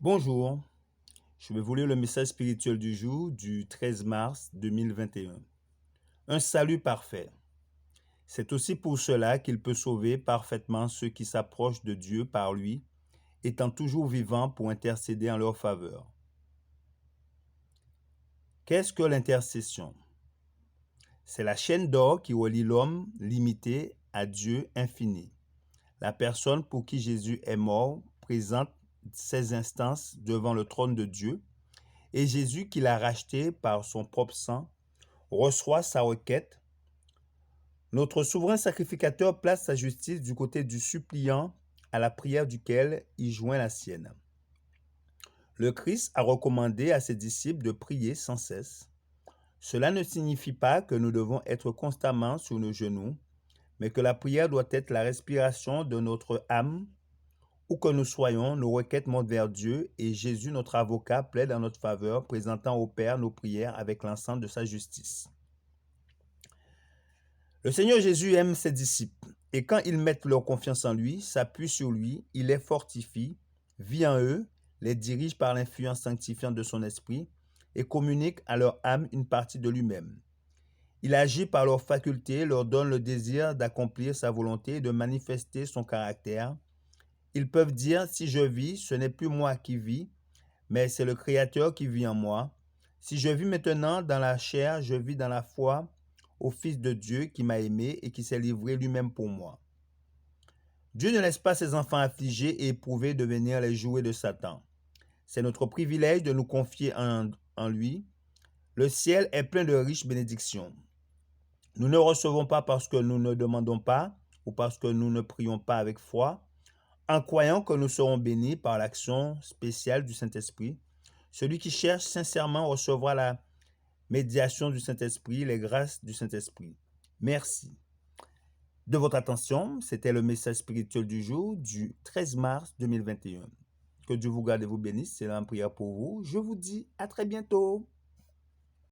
Bonjour, je vais vous lire le message spirituel du jour du 13 mars 2021. Un salut parfait. C'est aussi pour cela qu'il peut sauver parfaitement ceux qui s'approchent de Dieu par lui, étant toujours vivants pour intercéder en leur faveur. Qu'est-ce que l'intercession? C'est la chaîne d'or qui relie l'homme limité à Dieu infini. La personne pour qui Jésus est mort présente ses instances devant le trône de Dieu, et Jésus, qui l'a racheté par son propre sang, reçoit sa requête. Notre souverain sacrificateur place sa justice du côté du suppliant, à la prière duquel il joint la sienne. Le Christ a recommandé à ses disciples de prier sans cesse. Cela ne signifie pas que nous devons être constamment sur nos genoux, mais que la prière doit être la respiration de notre âme. Où que nous soyons, nos requêtes montent vers Dieu et Jésus, notre avocat, plaide en notre faveur, présentant au Père nos prières avec l'ensemble de sa justice. Le Seigneur Jésus aime ses disciples et quand ils mettent leur confiance en lui, s'appuient sur lui, il les fortifie, vit en eux, les dirige par l'influence sanctifiante de son esprit et communique à leur âme une partie de lui-même. Il agit par leurs facultés, leur donne le désir d'accomplir sa volonté et de manifester son caractère. Ils peuvent dire, si je vis, ce n'est plus moi qui vis, mais c'est le Créateur qui vit en moi. Si je vis maintenant dans la chair, je vis dans la foi au Fils de Dieu qui m'a aimé et qui s'est livré lui-même pour moi. Dieu ne laisse pas ses enfants affligés et éprouvés devenir les jouets de Satan. C'est notre privilège de nous confier en lui. Le ciel est plein de riches bénédictions. Nous ne recevons pas parce que nous ne demandons pas ou parce que nous ne prions pas avec foi, en croyant que nous serons bénis par l'action spéciale du Saint-Esprit. Celui qui cherche sincèrement recevra la médiation du Saint-Esprit, les grâces du Saint-Esprit. Merci de votre attention. C'était le message spirituel du jour du 13 mars 2021. Que Dieu vous garde et vous bénisse. C'est la prière pour vous. Je vous dis à très bientôt.